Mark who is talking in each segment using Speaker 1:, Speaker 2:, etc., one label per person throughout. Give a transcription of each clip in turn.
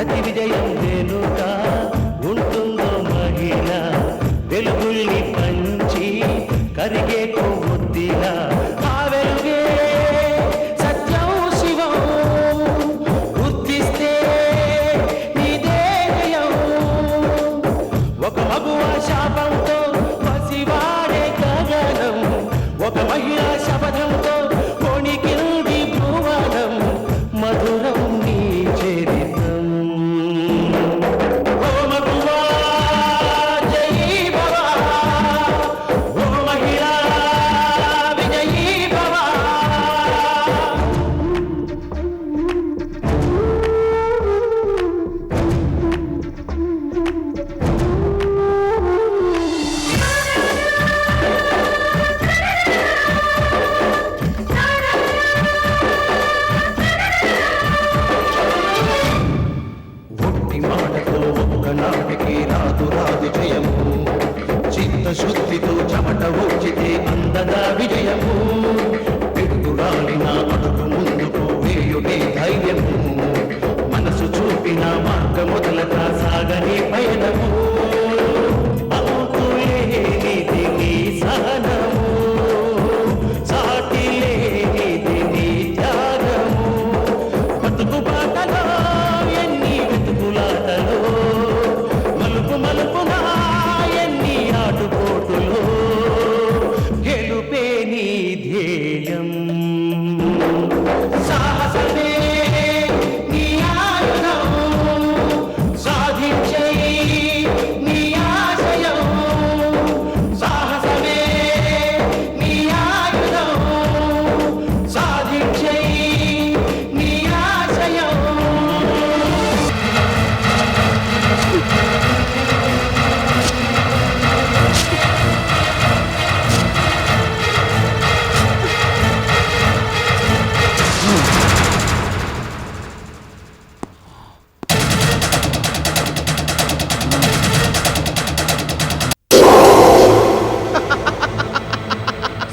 Speaker 1: ప్రతి విజయం వెనుక ఉంటుందో మహిళ, వెలుగుల్ని పంచి కరిగే కొవ్వొత్తిలా. ఆ వెలుగే సత్యం శివం, గుర్తిస్తే నీదే జయం. ఒక మగువ శాపంతో పసివాడే గగనం, ఒక మహిళ శపథంతో కొణికింది భువనం. మధురం నీ చరితం. ఓ మగువా జయీ భవ, ఓ మహిళా విజయీ భవ. ఒట్టి మాటతో ఒక్కనాటికి రాదు రాదు జయము, చిత్తశుద్ధితో చెమట ఊచితే అందదా విజయము. పిడుగురాలిన అడుగు ముందుకు వేయునే ధైర్యము, మనసు చూపిన మార్గ మొదలక సాగని పయనము. అంతులేనిది నీ సహనము, సాటి లేనిది నీ త్యాగము. బతుకు బాటలో ఎన్ని వెతుకులాటలో, మలుపు మలుపున ఎన్ని ఆటుపోటులో, గెలుపే నీ ధ్యేయం. సాహసమే నీ ఆయుధం, సాధించే నీ ఆశయం. సాహసమే నీ ఆయుధం, సాధించే నీ ఆశయం.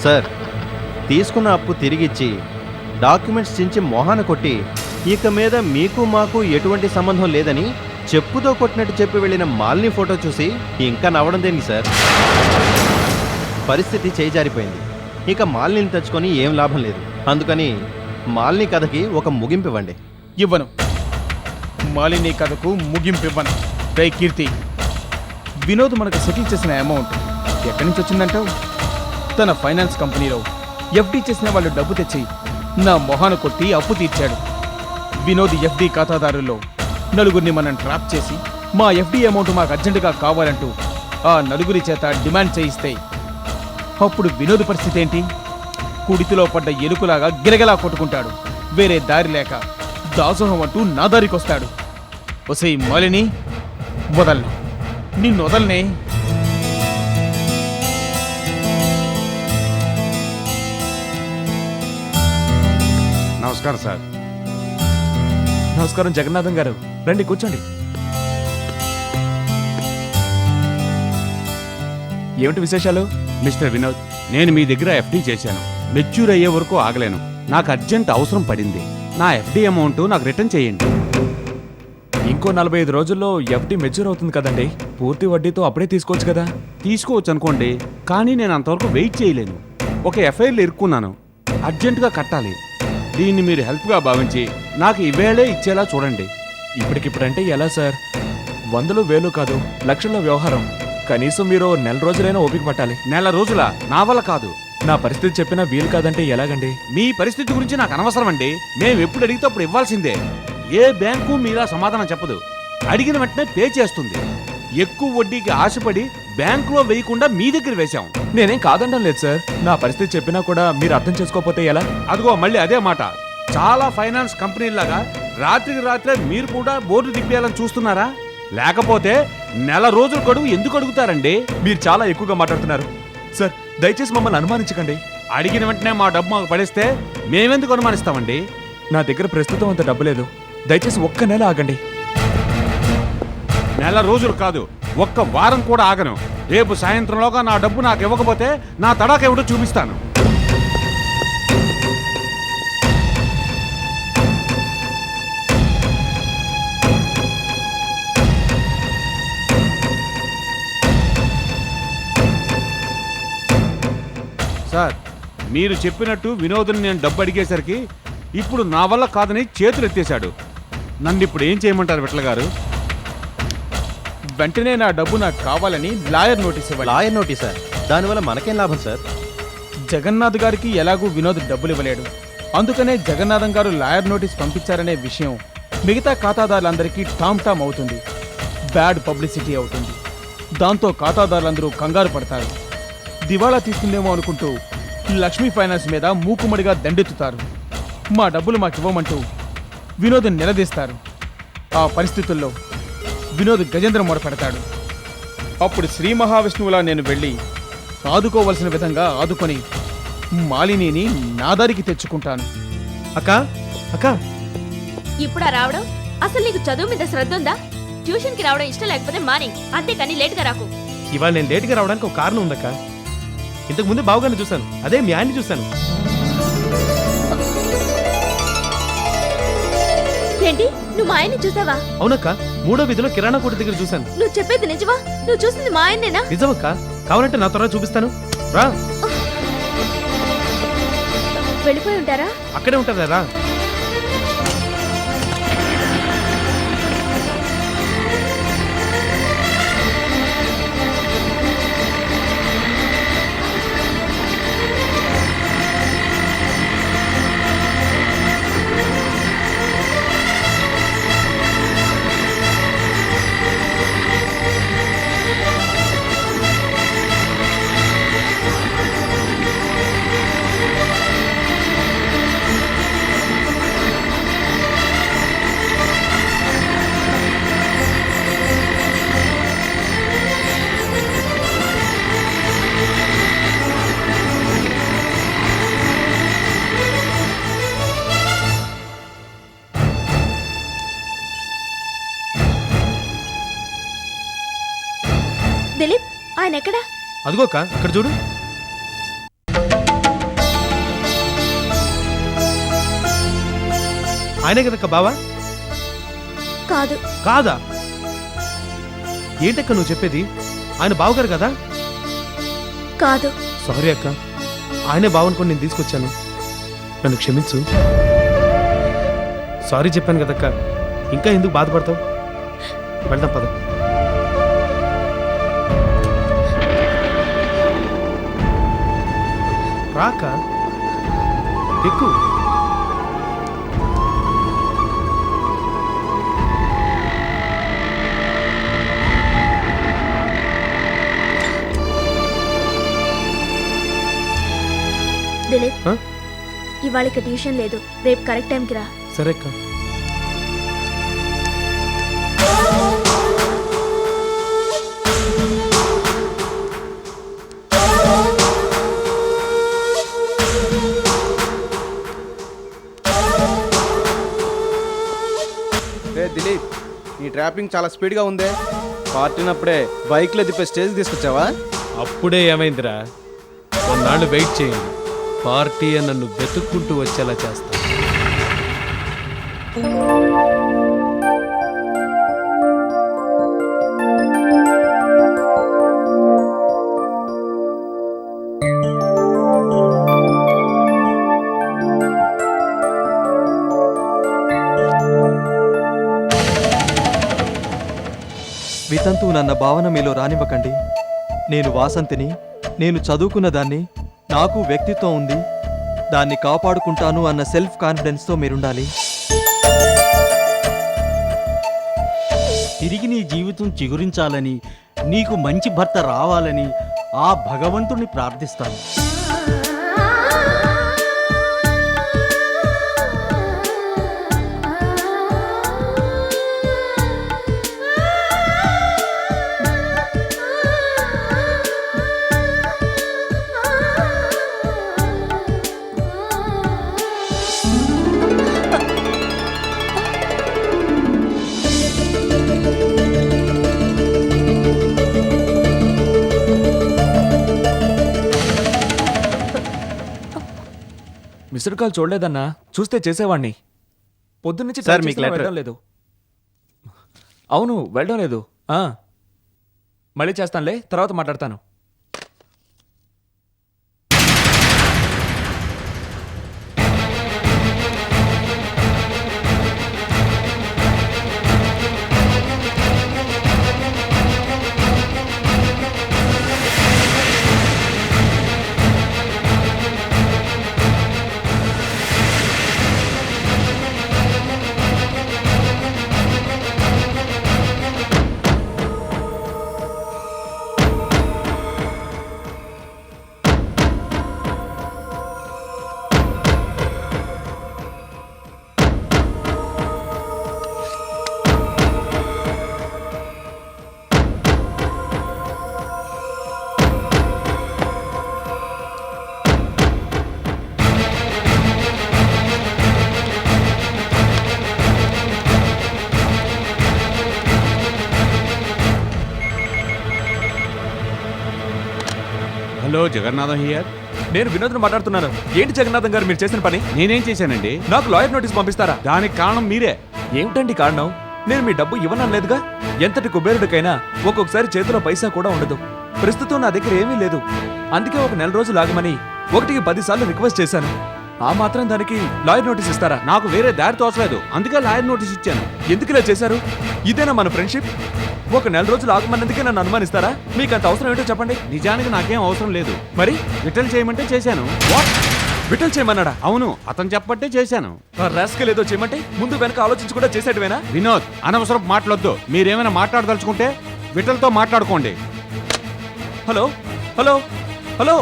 Speaker 2: సార్, తీసుకున్న అప్పు తిరిగిచ్చి డాక్యుమెంట్స్ చించి మొహాన కొట్టి ఇక మీద మీకు మాకు ఎటువంటి సంబంధం లేదని చెప్పుతో కొట్టినట్టు చెప్పి వెళ్ళిన మాలిని ఫోటో చూసి ఇంకా నవ్వడం దేనికి సార్? పరిస్థితి చేజారిపోయింది. ఇక మాలిని తెచ్చుకొని ఏం లాభం లేదు. అందుకని మాలిని కథకి ఒక ముగింపు ఇవ్వండి.
Speaker 3: ఇవ్వను. మాలిని కథకు ముగింపు ఇవ్వను. రే కీర్తి, వినోద్ మనకు సెటిల్ చేసిన అమౌంట్ ఎక్కడి నుంచి వచ్చిందంటావు? తన ఫైనాన్స్ కంపెనీలో ఎఫ్డి చేసిన వాళ్ళు డబ్బు తెచ్చి నా మొహాన కొట్టి అప్పు తీర్చాడు. వినోద్ ఎఫ్డి ఖాతాదారుల్లో నలుగురిని మనం ట్రాప్ చేసి మా ఎఫ్డి అమౌంట్ మాకు అర్జెంటుగా కావాలంటూ ఆ నలుగురి చేత డిమాండ్ చేయిస్తే అప్పుడు వినోద్ పరిస్థితి ఏంటి? కుడితిలో పడ్డ ఎలుకలాగా గిలగలా కొట్టుకుంటాడు. వేరే దారి లేక దాసోహం అంటూ నా దారికొస్తాడు. ఒసై మాలిని, వదలను, నిన్ను వదలనే.
Speaker 4: నమస్కారం సార్.
Speaker 5: నమస్కారం జగన్నాథం గారు, రండి కూర్చోండి. ఏమిటి విశేషాలు?
Speaker 4: మిస్టర్ వినోద్, నేను మీ దగ్గర ఎఫ్డి చేశాను. మెచ్యూర్ అయ్యే వరకు ఆగలేను. నాకు అర్జెంట్ అవసరం పడింది. నా ఎఫ్డి అమౌంట్ నాకు రిటర్న్ చేయండి.
Speaker 5: ఇంకో 45 రోజుల్లో ఎఫ్డి మెచ్యూర్ అవుతుంది కదండి. పూర్తి వడ్డీతో అప్పుడే తీసుకోవచ్చు కదా.
Speaker 4: తీసుకోవచ్చు అనుకోండి, కానీ నేను అంతవరకు వెయిట్ చేయలేను. ఒక ఎఫ్ఐఆర్లో ఇరుక్కున్నాను, అర్జెంటుగా కట్టాలి. దీన్ని మీరు హెల్ప్గా భావించి నాకు ఇవేళే ఇచ్చేలా చూడండి.
Speaker 5: ఇప్పటికిప్పుడంటే ఎలా సార్? 100 1000 కాదు, లక్షల్లో వ్యవహారం. కనీసం మీరు నెల రోజులైనా ఓపిక పట్టాలి.
Speaker 4: నెల రోజుల నా వల్ల కాదు.
Speaker 5: నా పరిస్థితి చెప్పినా వీలు కాదంటే ఎలాగండి?
Speaker 4: మీ పరిస్థితి గురించి నాకు అనవసరం అండి. మేము ఎప్పుడు అడిగితే అప్పుడు ఇవ్వాల్సిందే. ఏ బ్యాంకు మీలా సమాధానం చెప్పదు. అడిగిన వెంటనే పే చేస్తుంది. ఎక్కువ వడ్డీకి ఆశపడి బ్యాంకులో వేయకుండా మీ దగ్గర వేశాం.
Speaker 5: నేనేం కాదనడం లేదు సార్. నా పరిస్థితి చెప్పినా కూడా మీరు అర్థం చేసుకోకపోతే ఎలా?
Speaker 4: అదిగో మళ్ళీ అదే మాట. చాలా ఫైనాన్స్ కంపెనీలాగా రాత్రికి రాత్రే మీరు కూడా బోర్డు తిప్పేయాలని చూస్తున్నారా? లేకపోతే నెల రోజుల గడువు ఎందుకు అడుగుతారండి?
Speaker 5: మీరు చాలా ఎక్కువగా మాట్లాడుతున్నారు సార్. దయచేసి మమ్మల్ని అనుమానించకండి.
Speaker 4: అడిగిన వెంటనే మా డబ్బు మాకు పడేస్తే మేమెందుకు అనుమానిస్తామండి?
Speaker 5: నా దగ్గర ప్రస్తుతం అంత డబ్బు లేదు. దయచేసి ఒక్క నెల ఆగండి.
Speaker 4: నెల రోజులు కాదు, ఒక్క వారం కూడా ఆగను. రేపు సాయంత్రంలోగా నా డబ్బు నాకు ఇవ్వకపోతే నా తడాక ఏమిటో చూపిస్తాను. సార్ మీరు చెప్పినట్టు వినోద్ని నేను డబ్బు అడిగేసరికి ఇప్పుడు నా వల్ల కాదని చేతులు ఎత్తేశాడు. నన్ను ఇప్పుడు ఏం చేయమంటారు విట్ల గారు?
Speaker 3: వెంటనే నా డబ్బు నాకు కావాలని లాయర్ నోటీస్ ఇవ్వాలి.
Speaker 2: లాయర్ నోటీసా? దానివల్ల మనకేం లాభం సార్?
Speaker 3: జగన్నాథ్ గారికి ఎలాగూ వినోద్ డబ్బులు ఇవ్వలేడు. అందుకనే జగన్నాథం గారు లాయర్ నోటీస్ పంపించారనే విషయం మిగతా ఖాతాదారులందరికీ టామ్ టామ్ అవుతుంది. బ్యాడ్ పబ్లిసిటీ అవుతుంది. దాంతో ఖాతాదారులందరూ కంగారు పడతారు. దివాళా తీస్తుందేమో అనుకుంటూ లక్ష్మీ ఫైనాన్స్ మీద మూకుమ్మడిగా దండెత్తుతారు. మా డబ్బులు మాకివ్వమంటూ వినోద్ నిలదీస్తారు. ఆ పరిస్థితుల్లో వినోద్ గజేంద్ర మొర పెడతాడు. అప్పుడు శ్రీ మహావిష్ణువులా నేను వెళ్ళి ఆదుకోవలసిన విధంగా ఆదుకొని మాలినిని నా దారికి తెచ్చుకుంటాను.
Speaker 6: అక్క అక్క
Speaker 7: ఇప్పుడా రావడం? అసలు నీకు చదువు మీద శ్రద్ధ ఉందా? ట్యూషన్ కి రావడం ఇష్టం లేకపోతే మాని, అంతేకాని లేట్ గా రాకు.
Speaker 6: ఇవాళ నేను లేట్గా రావడానికి ఒక కారణం ఉందక్క. ఇంతకు ముందు బావగారిని చూశాను, అదే మీ ఆయన్ని చూశాను.
Speaker 7: ఏంటి, నువ్వు మా ఆయన్ని చూసావా?
Speaker 6: అవునక్క, 3వ వీధిలో కిరాణా కొట్టు దగ్గర చూశాను.
Speaker 7: నువ్వు చెప్పేది నిజమా? నువ్వు చూసింది మా ఆయన్నేనా?
Speaker 6: నిజమక్క, కావాలంటే నా త్వరగా చూపిస్తాను రా.
Speaker 7: వెళ్ళిపోయి ఉంటారా?
Speaker 6: అక్కడే ఉంటారా రా.
Speaker 7: దిలీప్, ఆయన ఎక్కడా?
Speaker 6: అదిగోక్క ఇక్కడ చూడు. ఆయనే కదక్క బావా?
Speaker 7: కాదు.
Speaker 6: కాదా? ఏంటక్క నువ్వు చెప్పేది? ఆయన బావగారు కదా?
Speaker 7: కాదు.
Speaker 6: సారీ అక్క, ఆయనే బావనుకొని నేను తీసుకొచ్చాను, నన్ను క్షమించు. సారీ చెప్పాను కదక్క, ఇంకా ఎందుకు బాధపడతావు? వెళ్దాం పద. రాక ఎక్కువ.
Speaker 7: దిలీప్,
Speaker 6: ఆ?
Speaker 7: ఇవాళకి ట్యూషన్ లేదు, రేపు కరెక్ట్ టైంకి రా.
Speaker 6: సరే అక్క.
Speaker 3: దిలీప్, నీ ట్రాపింగ్ చాలా స్పీడ్గా ఉందే. పార్టీనప్పుడే బైక్లో తిప్పే స్టేజ్ తీసుకొచ్చావా?
Speaker 6: అప్పుడే ఏమైందిరా? కొన్నాళ్ళు వెయిట్ చేయండి, పార్టీ నన్ను వెతుక్కుంటూ వచ్చేలా చేస్తా.
Speaker 8: వితంతువు నన్న భావన మీలో రానివ్వకండి. నేను వాసంతిని, నేను చదువుకున్న దాన్ని, నాకు వ్యక్తిత్వం ఉంది, దాన్ని కాపాడుకుంటాను అన్న సెల్ఫ్ కాన్ఫిడెన్స్తో మీరుండాలి.
Speaker 9: తిరిగి నీ జీవితం చిగురించాలని, నీకు మంచి భర్త రావాలని ఆ భగవంతుణ్ణి ప్రార్థిస్తాను.
Speaker 5: మిస్డ్ కాల్ చూడలేదన్నా, చూస్తే చేసేవాణ్ణి. పొద్దున్నుంచి
Speaker 2: సార్,
Speaker 5: try
Speaker 2: మీకు
Speaker 5: చేస్తున్నా,
Speaker 2: letter.
Speaker 5: వెళ్ళడం లేదు. అవును, వెళ్ళడం లేదు. మళ్ళీ చేస్తానులే, తర్వాత మాట్లాడతాను.
Speaker 4: Hello Jagannatham here.
Speaker 5: నేను వినోద్ను మాట్లాడుతున్నాను. ఏంటి జగన్నాథం గారు మీరు చేసిన పని?
Speaker 4: నేనేం చేశానండి?
Speaker 5: నాకు లాయర్ నోటీస్ పంపిస్తారా?
Speaker 4: దానికి కారణం మీరే.
Speaker 5: ఏమిటండి కారణం? నేను మీ డబ్బు ఇవ్వనలేదుగా. ఎంతటి కుబేరుడికైనా ఒక్కొక్కసారి చేతిలో పైసా కూడా ఉండదు. ప్రస్తుతం నా దగ్గర ఏమీ లేదు. అందుకే ఒక నెల రోజులు ఆగమని 1కి 10 సార్లు రిక్వెస్ట్ చేశాను. ఆ మాత్రం దానికి లాయర్ నోటీస్ ఇస్తారా?
Speaker 4: నాకు వేరే దారి తోచలేదు, అందుకే లాయర్ నోటీస్ ఇచ్చాను.
Speaker 5: ఎందుకు ఇలా చేశారు? ఇదేనా మన ఫ్రెండ్షిప్? ఒక నెల రోజులు ఆగమన్నందుకే నన్ను అనుమానిస్తారా? మీకు అంత అవసరం ఏంటో చెప్పండి.
Speaker 4: నిజానికి నాకేం అవసరం లేదు.
Speaker 5: మరి
Speaker 4: విటల్ చేయమంటే చేశాను.
Speaker 5: విటల్ చేయమన్నాడా?
Speaker 4: అవును, అతను చెప్పట్టే చేశాను.
Speaker 5: రాస్కల్ ఏదో చేయమంటే ముందు వెనక ఆలోచించి కూడా చేసేటివేనా?
Speaker 4: వినోద్, అనవసరం మాట్లాడొద్దు. మీరేమైనా మాట్లాడదలుచుకుంటే విటల్తో మాట్లాడుకోండి.
Speaker 5: హలో హలో హలో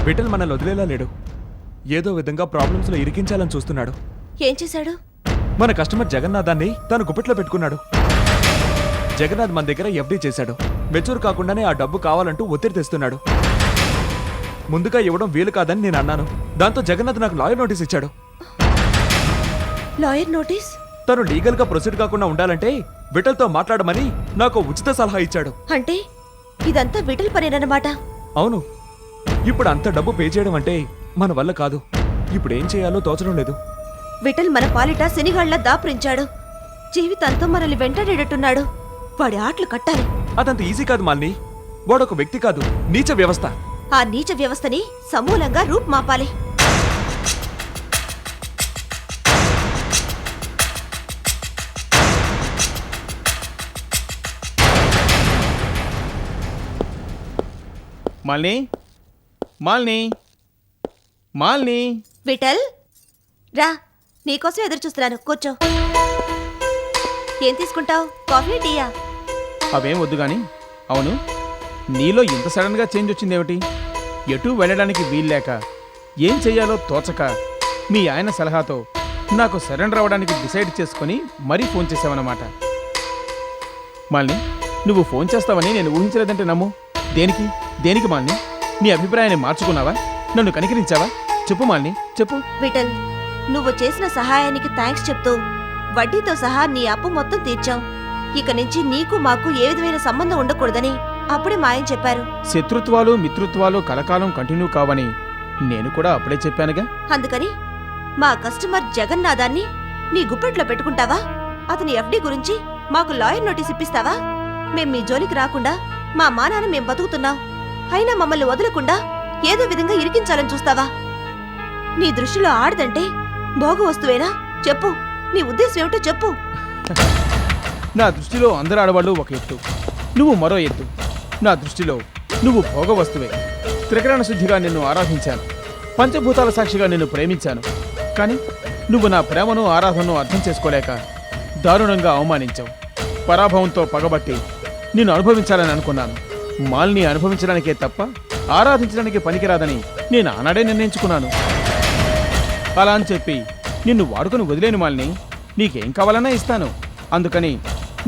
Speaker 5: విఠల్ మనల్ని వదిలేలా లేడు. ఏదో విధంగా ప్రాబ్లమ్స్ లో ఇరికించాలని చూస్తున్నాడు.
Speaker 7: ఏం చేశాడు?
Speaker 5: మన కస్టమర్ జగన్నాథాన్ని తన గుప్పెట్లో పెట్టుకున్నాడు. జగన్నాథ్ మన దగ్గర ఎఫ్డీ చేశాడు. మెచ్యూర్ కాకుండానే ఆ డబ్బు కావాలంటూ ఒత్తిడి తెస్తున్నాడు. ముందుగా ఇవ్వడం వీలు కాదని నేను అన్నాను. దాంతో జగన్నాథ్ నాకు లాయర్ నోటీస్ ఇచ్చాడు.
Speaker 7: Lawyer notice?
Speaker 5: తను లీగల్ గా ప్రొసీడ్ కాకుండా ఉండాలంటే విఠల్తో మాట్లాడమని నాకు ఉచిత సలహా ఇచ్చాడు.
Speaker 7: అంటే ఇదంతా విటల్ పనేనన్నమాట.
Speaker 5: అవును. ఇప్పుడు అంత డబ్బు పే చేయడం అంటే మన వల్ల కాదు. ఇప్పుడు ఏం చేయాలో తోచడం లేదు.
Speaker 7: విటల్ మన పాలిట శనిగాళ్ల దాపురించాడు. జీవితాంతం మనల్ని వెంటాడేటట్టున్నాడు. వాడి ఆటలు కట్టాలి.
Speaker 5: అదంత ఈజీ కాదు మాలిని. వాడొక వ్యక్తి కాదు, నీచ వ్యవస్థ.
Speaker 7: ఆ నీచ వ్యవస్థని సమూలంగా రూపుమాపాలి.
Speaker 3: మాలిని, మాలిని, మాలిని.
Speaker 7: విటల్ రా, నీకోసం ఎదురు చూస్తున్నాను. కూర్చో. ఏం తీసుకుంటావు? కాఫీ, టీయా?
Speaker 3: అవేం వద్దు గాని. అవును, నీలో ఇంత సడన్గా చేంజ్ వచ్చిందేమిటి? ఎటూ వెళ్ళడానికి వీల్లేక, ఏం చెయ్యాలో తోచక, మీ ఆయన సలహాతో నాకు సరెండర్ అవ్వడానికి డిసైడ్ చేసుకుని మరీ ఫోన్ చేసావన్నమాట. మాలిని, నువ్వు ఫోన్ చేస్తావని నేను ఊహించలేదంటే నమ్ము. దేనికి దేనికి మాలిని? నీ అభిప్రాయాన్ని మార్చుకున్నావా? నన్ను కనికరించావా? చెప్పు మాలిని, చెప్పు.
Speaker 7: విటల్, నువ్వు చేసిన సహాయానికి థ్యాంక్స్ చెప్తూ వడ్డీతో సహా నీ అప్పు మొత్తం తీర్చావు. ఇక నుంచి నీకు మాకు ఏ విధమైన సంబంధం ఉండకూడదని అప్పుడే మా ఆయన చెప్పారు.
Speaker 3: శత్రుత్వాలు మిత్రుత్వాలు కలకాలం కంటిన్యూ కావని నేను కూడా అప్పుడే చెప్పానుగా.
Speaker 7: అందుకని మా కస్టమర్ జగన్నాథాన్ని నీ గుప్పెట్లో పెట్టుకుంటావా? అతని ఎఫ్డీ గురించి మాకు లాయర్ నోటీస్ ఇప్పిస్తావా? మేం మీ జోలికి రాకుండా మా మానాన మేం బతుకుతున్నాం. అయినా మమ్మల్ని వదలకుండా ఏదో విధంగా ఇరికించాలని చూస్తావా? నీ దృష్టిలో ఆడదంటే భోగ వస్తువేనా? చెప్పు, నీ ఉద్దేశం ఏమిటో చెప్పు.
Speaker 3: నా దృష్టిలో అందరు ఆడవాళ్ళు ఒక ఎత్తు, నువ్వు మరో ఎత్తు. నా దృష్టిలో నువ్వు భోగ వస్తువే. త్రికరణ శుద్ధిగా నిన్ను ఆరాధించాను, పంచభూతాల సాక్షిగా నిన్ను ప్రేమించాను. కానీ నువ్వు నా ప్రేమను ఆరాధనను అర్థం చేసుకోలేక దారుణంగా అవమానించావు. పరాభవంతో పగబట్టి నిన్ను అనుభవించాలని అనుకున్నాను. మాల్ని అనుభవించడానికే తప్ప ఆరాధించడానికి పనికిరాదని నేను ఆనాడే నిర్ణయించుకున్నాను. అలా అని చెప్పి నిన్ను వాడుకొని వదిలేను మాల్ని. నీకేం కావాలన్నా ఇస్తాను. అందుకని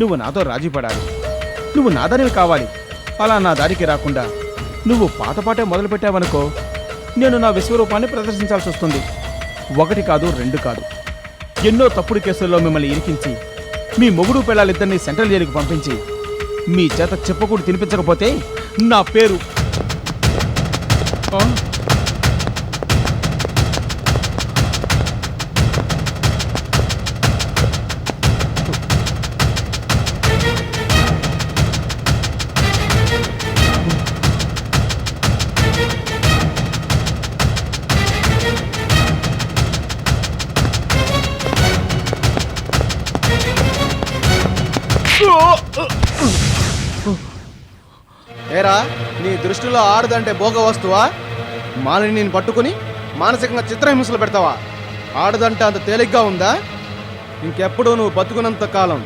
Speaker 3: నువ్వు నాతో రాజీ పడాలి. నువ్వు నా దారివి కావాలి. అలా నా దారికి రాకుండా నువ్వు పాటపాటే మొదలుపెట్టావనుకో, నేను నా విశ్వరూపాన్ని ప్రదర్శించాల్సి వస్తుంది. 1 కాదు 2 కాదు, ఎన్నో తప్పుడు కేసుల్లో మిమ్మల్ని ఇరికించి మీ మొగుడు పిల్లలిద్దరినీ సెంట్రల్ జైలుకి పంపించి మీ చేత చెప్పకూడదు తినిపించకపోతే నా పేరు
Speaker 10: ఏరా, నీ దృష్టిలో ఆడదంటే భోగ వస్తువా? మాలిని నేను పట్టుకుని మానసికంగా చిత్రహింసలు పెడతావా? ఆడదంటే అంత తేలిగ్గా ఉందా? ఇంకెప్పుడు నువ్వు బతుకున్నంత కాలం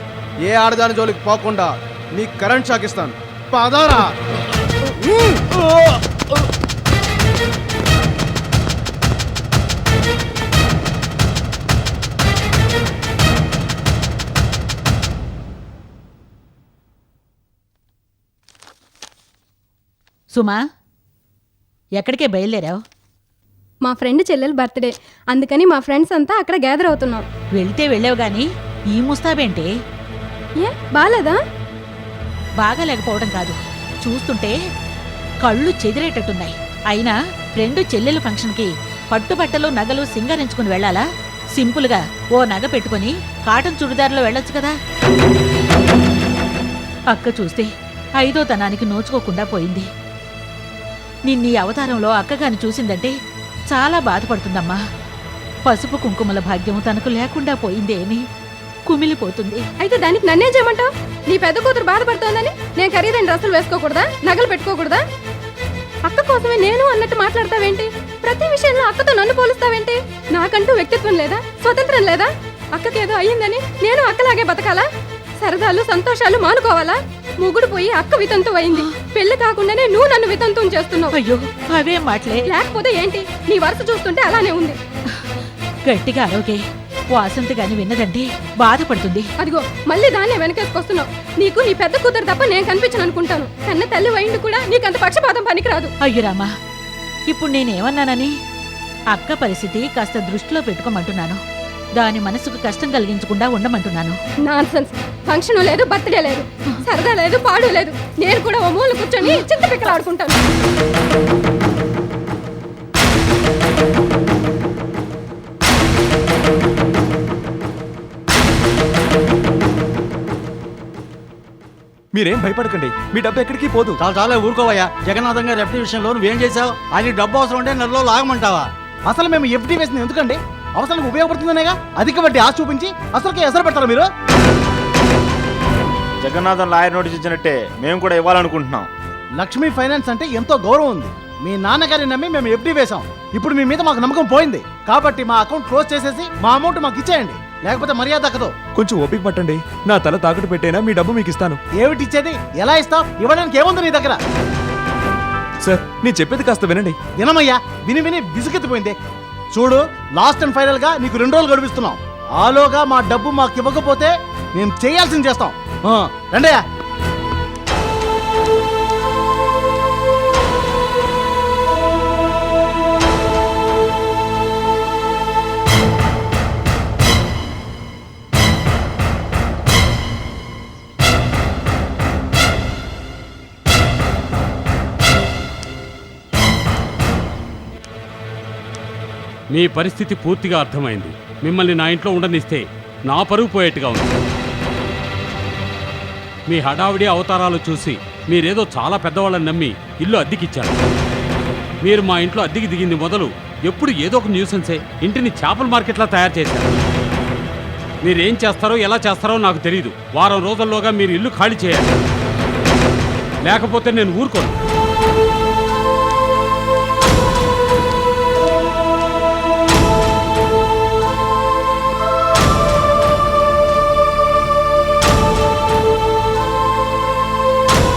Speaker 10: ఏ ఆడదాని జోలికి పోకుండా నీ కరెంట్ షాక్ ఇస్తాను. పదారా.
Speaker 11: సుమా, ఎక్కడికే బయలుదేరావు? మా ఫ్రెండ్ చెల్లెలు బర్త్డే, అందుకని మా ఫ్రెండ్స్ అంతా అక్కడ గ్యాదర్ అవుతున్నాం.
Speaker 12: వెళ్తే వెళ్ళావు గాని ఈ ముస్తాబేంటే?
Speaker 11: ఏ బాలేదా?
Speaker 12: బాగా లేకపోవడం కాదు, చూస్తుంటే కళ్ళు చెదిరేటట్టున్నాయి. అయినా ఫ్రెండ్ చెల్లెలు ఫంక్షన్కి పట్టుబట్టలు నగలు సింగరించుకుని వెళ్ళాలా? సింపుల్గా ఓ నగ పెట్టుకుని కాటన్ చుడిదార్లో వెళ్ళొచ్చు కదా. అక్క చూస్తే 5వ తనానికి నోచుకోకుండా పోయింది. నిన్నీ అవతారంలో అక్కగాని చూసిందంటే చాలా బాధపడుతుందమ్మా. పసుపు కుంకుమల భాగ్యం తనకు లేకుండా పోయిందే అని కుమిలిపోతుంది.
Speaker 11: అయితే దానికి నన్నేం చేయమంటావు? నీ పెద్ద కూతురు బాధపడుతోందని నేను ఖరీదైన డ్రెస్సులు వేసుకోకూడదా? నగలు పెట్టుకోకూడదా? అక్క కోసమే నేను అన్నట్టు మాట్లాడతావేంటి? ప్రతి విషయంలో అక్కతో నన్ను పోలుస్తావేంటి? నాకంటూ వ్యక్తిత్వం లేదా? స్వతంత్రం లేదా? అక్కకేదో అయ్యిందని నేను అక్కలాగే బతకాలా? సరదాలు సంతోషాలు మానుకోవాలా? ముగుడు పోయి అక్క వితంతు అయింది. పెళ్లి కాకుండానే నువ్వు నన్ను వితంతుం చేస్తున్నావు.
Speaker 12: అయ్యో అవే మాటలే.
Speaker 11: లేకపోతే ఏంటి? నీ వరుస చూస్తుంటే అలానే ఉంది.
Speaker 12: గట్టిగా అరవకే, వాసంతి గాని విన్నదంటే బాధపడుతుంది.
Speaker 11: అదిగో మళ్ళీ దాన్నే వెనకేసుకొస్తున్నావు. నీకు నీ పెద్ద కూతురు తప్ప నేను కనిపించను అనుకుంటాను. కన్న తల్లి వైండు కూడా నీకంత పక్షపాతం పనికిరాదు.
Speaker 12: అయ్యురామా, ఇప్పుడు నేనేమన్నానని? అక్క పరిస్థితి కాస్త దృష్టిలో పెట్టుకోమంటున్నాను. దాని మనసుకు కష్టం కలిగించకుండా ఉండమంటున్నాను.
Speaker 11: నాన్సెన్స్. ఫంక్షన్ లేదు, బర్త్డే లేదు, సరదా లేదు, పాడు లేదు. నేను కూడా ఓ మూల కూర్చొని చింత పిక్కలు ఆడుకుంటాను.
Speaker 5: మీరేం భయపడకండి, మీ డబ్బు ఎక్కడికి పోదు.
Speaker 9: చాలా చాలా ఊరుకోవయ్యా. జగన్నాథం గారి ఎఫ్టీ విషయంలో నువ్వేం చేశావు? ఆయన డబ్బు అవసరం ఉంటే నెలలో లాగమంటావా?
Speaker 10: అసలు మేము ఎఫ్డీ వేసింది ఎందుకండి? అవసరానికి ఉపయోగపడుతుందనేగా. అధిక వడ్డీ ఆశ చూపించి అసలుకి ఎసరు పెడతారు మీరు.
Speaker 13: జగన్నాథం లాయర్ నోటీస్ ఇచ్చినట్టే మేము కూడా ఇవ్వాలనుకుంటున్నాం.
Speaker 10: లక్ష్మీ ఫైనాన్స్ అంటే ఎంతో గౌరవం ఉంది. మీ నాన్నగారిని నమ్మి మేము ఎఫ్డీ వేశాం. ఇప్పుడు మీ మీద మాకు నమ్మకం పోయింది కాబట్టి మా అకౌంట్ క్లోజ్ చేసేసి మా అమౌంట్ మాకు ఇచ్చేయండి, లేకపోతే మర్యాద దక్కదు.
Speaker 5: కొంచెం ఓపిక పట్టండి, నా తల తాకట్టు పెట్టైనా మీ డబ్బు మీకు ఇస్తాను.
Speaker 10: ఏమిటి ఇచ్చేది? ఎలా ఇస్తావు? ఇవ్వడానికి ఏముంది నీ దగ్గర?
Speaker 5: సార్, నేను చెప్పేది కాస్త వినండి.
Speaker 10: వినమయ్యా, విని విని విసుగెత్తిపోయింది. చూడు, లాస్ట్ అండ్ ఫైనల్ గా నీకు 2 రోజులు గడువిస్తున్నాం. ఆలోగా మా డబ్బు మాకు ఇవ్వకపోతే మేము చేయాల్సింది చేస్తాం. రండయ్యా.
Speaker 4: మీ పరిస్థితి పూర్తిగా అర్థమైంది. మిమ్మల్ని నా ఇంట్లో ఉండనిస్తే నా పరువు పోయేట్టుగా ఉంది. మీ హడావిడి అవతారాలు చూసి మీరేదో చాలా పెద్దవాళ్ళని నమ్మి ఇల్లు అద్దెకిచ్చారు. మీరు మా ఇంట్లో అద్దెకి దిగింది మొదలు ఎప్పుడు ఏదో ఒక న్యూసెన్సే. ఇంటిని చేపల మార్కెట్లా తయారు చేశారు. మీరేం చేస్తారో ఎలా చేస్తారో నాకు తెలియదు. వారం రోజుల్లోగా మీరు ఇల్లు ఖాళీ చేయాలి, లేకపోతే నేను ఊరుకోను.